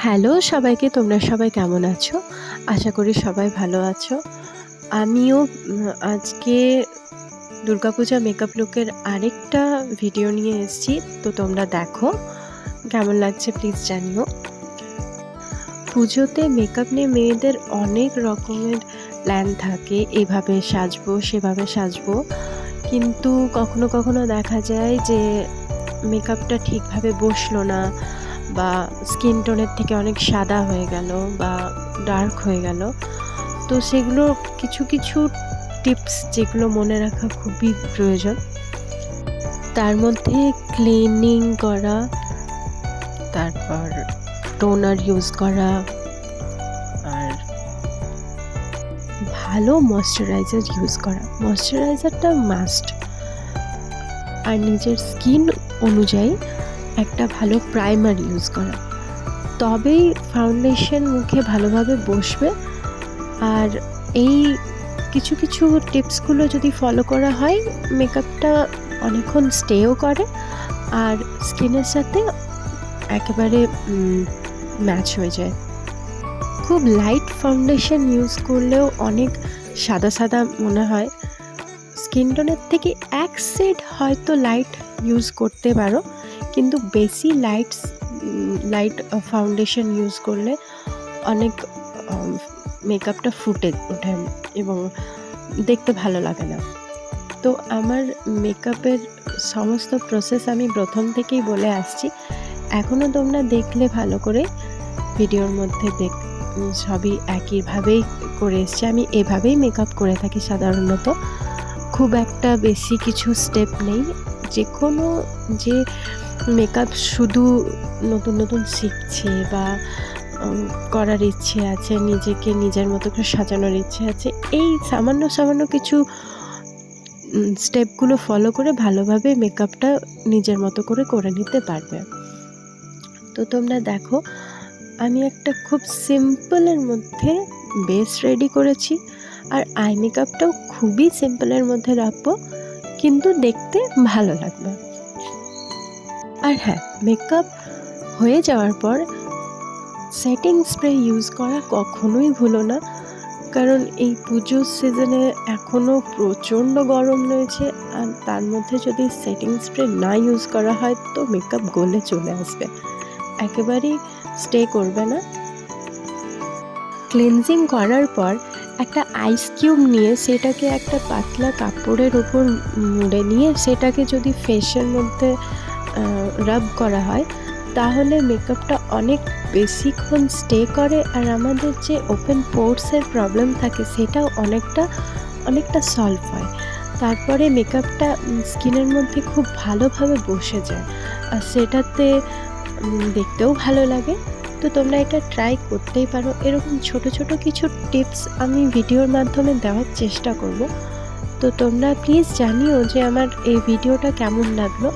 Hello সবাইকে, তোমরা সবাই কেমন আছো? আশা করি সবাই ভালো আছো। আমিও আজকে দুর্গাপূজা মেকআপ লুকের আরেকটা ভিডিও নিয়ে এসেছি। তো তোমরা দেখো, কেমন লাগছে প্লিজ জানিও। পুজোতে মেকআপ নিয়ে মেয়েদের অনেক রকমের প্ল্যান থাকে, এভাবে সাজবো সেভাবে সাজবো, কিন্তু কখনো কখনো দেখা যায় যে মেকআপটা ঠিকভাবে বসলো না, বা স্কিন টোনের থেকে অনেক সাদা হয়ে গেল বা ডার্ক হয়ে গেল। তো সেগুলো কিছু কিছু টিপস যেগুলো মনে রাখা খুবই প্রয়োজন। তার মধ্যে ক্লিনিং করা, তারপর টোনার ইউজ করা, আর ভালো ময়শ্চারাইজার ইউজ করা। ময়শ্চারাইজারটা মাস্ট। আর নিজের স্কিন অনুযায়ী একটা ভালো প্রাইমার ইউজ করা, তবেই ফাউন্ডেশন মুখে ভালোভাবে বসবে। আর এই কিছু কিছু টিপসগুলো যদি ফলো করা হয়, মেকআপটা অনেকক্ষণ স্টেও করে আর স্কিনের সাথে একেবারে ম্যাচ হয়ে যায়। খুব লাইট ফাউন্ডেশন ইউজ করলেও অনেক সাদা সাদা মনে হয়। স্কিন টোনের থেকে এক শেড হয়তো লাইট ইউজ করতে পারো, কিন্তু বেশি লাইট ফাউন্ডেশন ইউজ করলে অনেক মেকআপটা ফুটে ওঠে এবং দেখতে ভালো লাগে না। তো আমার মেকআপের সমস্ত প্রসেস আমি প্রথম থেকেই বলে আসছি, এখনও তোমরা দেখলে ভালো করে ভিডিওর মধ্যে সবই একইভাবেই করে এসছি। আমি এভাবেই মেকআপ করে থাকি সাধারণত, খুব একটা বেশি কিছু স্টেপ নেই। যে কোনো যে মেকআপ শুধু নতুন নতুন শিখছে বা করার ইচ্ছে আছে, নিজেকে নিজের মতো করে সাজানোর ইচ্ছে আছে, এই সামান্য সামান্য কিছু স্টেপগুলো ফলো করে ভালোভাবে মেকআপটা নিজের মতো করে করে নিতে পারবে। তো তোমরা দেখো, আমি একটা খুব সিম্পলের মধ্যে বেস রেডি করেছি, আর আই মেকআপটাও খুবই সিম্পলের মধ্যে রাখবো, কিন্তু দেখতে ভালো লাগবে। আর হ্যাঁ, মেকআপ হয়ে যাওয়ার পর সেটিং স্প্রে ইউজ করা কখনোই ভুলো না, কারণ এই পুজোর সিজনে এখনও প্রচণ্ড গরম রয়েছে, আর তার মধ্যে যদি সেটিং স্প্রে না ইউজ করা হয় তো মেকআপ গলে চলে আসবে, একেবারেই স্টে করবে না। ক্লিনজিং করার পর একটা আইস কিউব নিয়ে সেটাকে একটা পাতলা কাপড়ের ওপর মুড়ে নিয়ে সেটাকে যদি ফেসের মধ্যে রাব করা হয়, তাহলে মেকআপটা অনেক বেশিক্ষণ স্টে করে, আর আমাদের যে ওপেন পোর্সের প্রবলেম থাকে সেটাও অনেকটা সলভ হয়। তারপরে মেকআপটা স্কিনের মধ্যে খুব ভালোভাবে বসে যায়, আর সেটাতে দেখতেও ভালো লাগে। তো তোমরা এটা ট্রাই করতেই পারো। এরকম ছোট ছোট কিছু টিপস আমি ভিডিওর মাধ্যমে দেওয়ার চেষ্টা করব। তো তোমরা প্লিজ জানিও যে আমার এই ভিডিওটা কেমন লাগলো।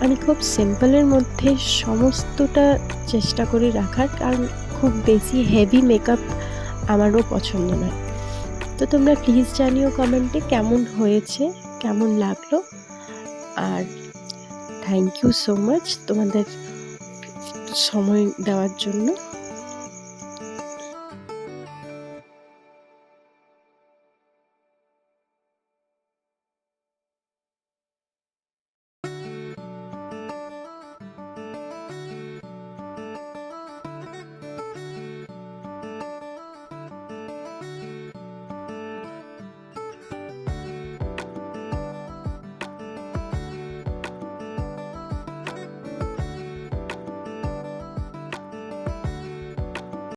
আমি খুব সিম্পলের মধ্যে সমস্তটা চেষ্টা করি রাখার, কারণ খুব বেশি হেভি মেকআপ আমারও পছন্দ নয়। তো তোমরা প্লিজ জানিও কমেন্টে কেমন হয়েছে, কেমন লাগলো। আর থ্যাংক ইউ সো মাচ তোমাদের সময় দেওয়ার জন্য।